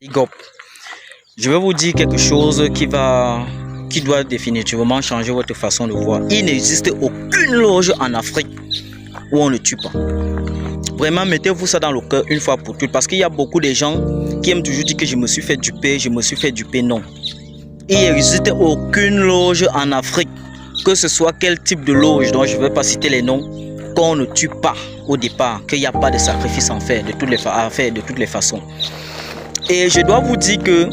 Big up. Je vais vous dire quelque chose qui doit définitivement changer votre façon de voir. Il n'existe aucune loge en Afrique où on ne tue pas. Vraiment, mettez-vous ça dans le cœur une fois pour toutes. Parce qu'il y a beaucoup de gens qui aiment toujours dire que je me suis fait duper, je me suis fait duper. Non. Il n'existe aucune loge en Afrique, que ce soit quel type de loge, dont je ne vais pas citer les noms, qu'on ne tue pas au départ, qu'il n'y a pas de sacrifice à faire de toutes les façons. Et je dois vous dire que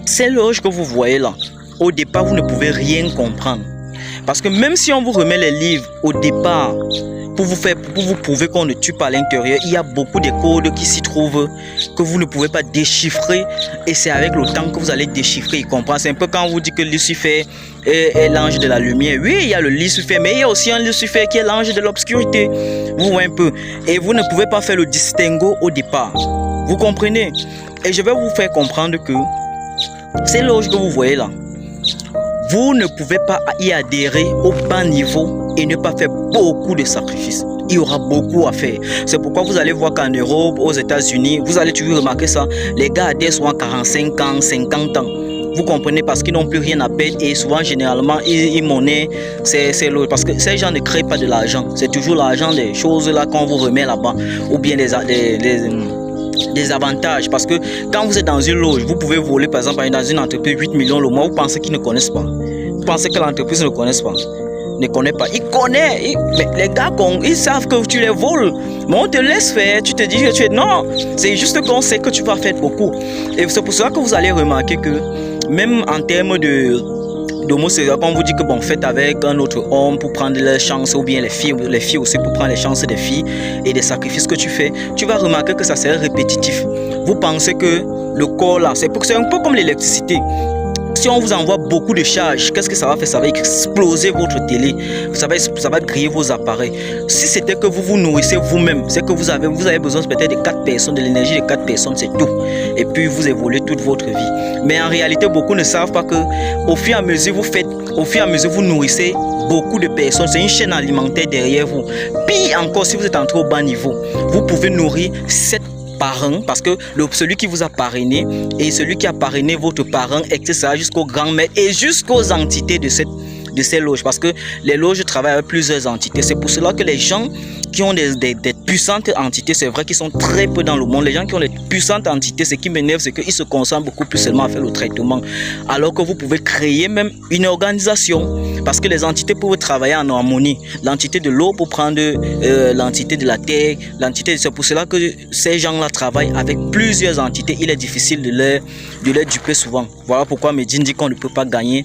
ces loges que vous voyez là, au départ, vous ne pouvez rien comprendre. Parce que même si on vous remet les livres au départ, pour vous prouver qu'on ne tue pas à l'intérieur, il y a beaucoup de codes qui s'y trouvent que vous ne pouvez pas déchiffrer. Et c'est avec le temps que vous allez déchiffrer et comprendre. C'est un peu quand on vous dit que Lucifer est l'ange de la lumière. Oui, il y a le Lucifer, mais il y a aussi un Lucifer qui est l'ange de l'obscurité. Vous voyez un peu. Et vous ne pouvez pas faire le distinguo au départ. Vous comprenez? Et je vais vous faire comprendre que ces loges que vous voyez là, vous ne pouvez pas y adhérer au bas niveau et ne pas faire beaucoup de sacrifices. Il y aura beaucoup à faire. C'est pourquoi vous allez voir qu'en Europe, aux États-Unis, vous allez toujours remarquer ça. Les gars adhèrent souvent 45 ans, 50 ans. Vous comprenez, parce qu'ils n'ont plus rien à perdre et souvent, généralement, ils monnaient ces loges. Parce que ces gens ne créent pas de l'argent. C'est toujours l'argent des choses là qu'on vous remet là-bas. Ou bien des avantages, parce que quand vous êtes dans une loge, vous pouvez voler par exemple dans une entreprise 8 millions le mois, vous pensez qu'ils ne connaissent pas, vous pensez que l'entreprise ne connaisse pas, ils connaissent, mais les gars, ils savent que tu les voles, mais on te laisse faire, tu te dis que tu es, non, c'est juste qu'on sait que tu vas faire beaucoup, et c'est pour cela que vous allez remarquer que même en termes d'homosexualité, quand on vous dit que bon, faites avec un autre homme pour prendre les chances, ou bien les filles aussi pour prendre les chances des filles et des sacrifices que tu fais, tu vas remarquer que ça serait répétitif. Vous pensez que le corps là, c'est un peu comme l'électricité. Si on vous envoie beaucoup de charges, qu'est-ce que ça va faire? Ça va exploser votre télé, ça va griller vos appareils. Si c'était que vous vous nourrissez vous-même, c'est que vous avez besoin peut-être de 4 personnes, de l'énergie de 4 personnes, c'est tout. Et puis vous évoluez toute votre vie. Mais en réalité, beaucoup ne savent pas que au fur et à mesure vous nourrissez beaucoup de personnes, c'est une chaîne alimentaire derrière vous. Puis encore, si vous êtes entré au bas niveau, vous pouvez nourrir 7 parents, parce que celui qui vous a parrainé et celui qui a parrainé votre parent, etc., jusqu'aux grands-mères et jusqu'aux entités de ces loges, parce que les loges travaillent avec plusieurs entités. C'est pour cela que les gens qui ont des puissantes entités, c'est vrai qu'ils sont très peu dans le monde. Les gens qui ont des puissantes entités, ce qui m'énerve, c'est qu'ils se concentrent beaucoup plus seulement à faire le traitement, alors que vous pouvez créer même une organisation, parce que les entités peuvent travailler en harmonie. L'entité de l'eau pour prendre l'entité de la terre, c'est pour cela que ces gens-là travaillent avec plusieurs entités. Il est difficile de les duper souvent. Voilà pourquoi Medine dit qu'on ne peut pas gagner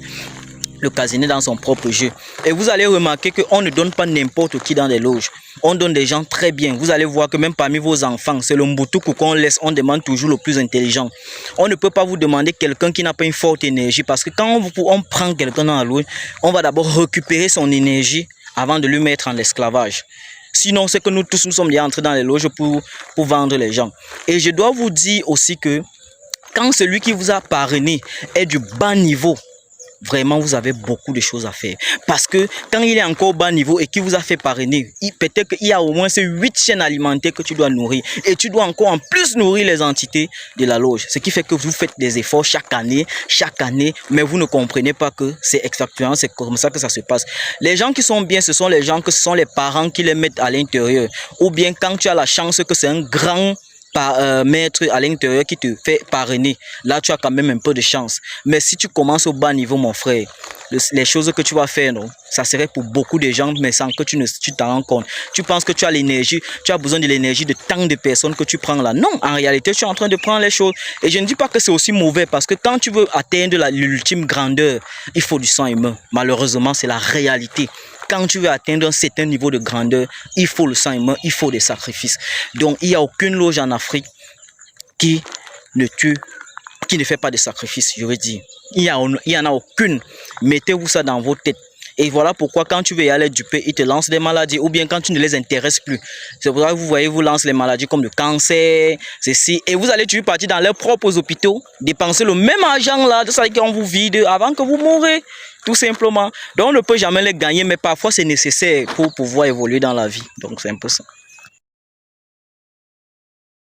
le casino dans son propre jeu. Et vous allez remarquer qu'on ne donne pas n'importe qui dans les loges. On donne des gens très bien. Vous allez voir que même parmi vos enfants, c'est le mboutouk qu'on laisse. On demande toujours le plus intelligent. On ne peut pas vous demander quelqu'un qui n'a pas une forte énergie, parce que quand on prend quelqu'un dans la loge, on va d'abord récupérer son énergie avant de lui mettre en esclavage. Sinon, c'est que nous tous, nous sommes déjà entrés dans les loges pour vendre les gens. Et je dois vous dire aussi que quand celui qui vous a parrainé est du bas niveau, vraiment, vous avez beaucoup de choses à faire. Parce que quand il est encore au bas niveau et qu'il vous a fait parrainer, peut-être qu'il y a au moins ces 8 chaînes alimentaires que tu dois nourrir. Et tu dois encore en plus nourrir les entités de la loge. Ce qui fait que vous faites des efforts chaque année, mais vous ne comprenez pas que c'est exactement comme ça que ça se passe. Les gens qui sont bien, ce sont les parents qui les mettent à l'intérieur. Ou bien quand tu as la chance que c'est un grand maître à l'intérieur qui te fait parrainer, là tu as quand même un peu de chance. Mais si tu commences au bas niveau, mon frère, les choses que tu vas faire, non, ça serait pour beaucoup de gens, mais sans que tu t'en rends compte. Tu penses que tu as l'énergie, tu as besoin de l'énergie de tant de personnes que tu prends là. Non, en réalité, tu es en train de prendre les choses. Et je ne dis pas que c'est aussi mauvais, parce que quand tu veux atteindre l'ultime grandeur, il faut du sang humain. Malheureusement, c'est la réalité. Quand tu veux atteindre un certain niveau de grandeur, il faut le sang humain, il faut des sacrifices. Donc, il n'y a aucune loge en Afrique qui ne fait pas de sacrifices, je veux dire. Il n'y en a aucune. Mettez-vous ça dans vos têtes. Et voilà pourquoi quand tu veux y aller duper, ils te lancent des maladies, ou bien quand tu ne les intéresses plus. C'est pour ça que vous voyez, vous lancent les maladies comme le cancer, ceci, et vous allez toujours partir dans leurs propres hôpitaux, dépenser le même argent là, de ça qu'on vous vide avant que vous mourrez, tout simplement. Donc on ne peut jamais les gagner, mais parfois c'est nécessaire pour pouvoir évoluer dans la vie. Donc c'est un peu ça.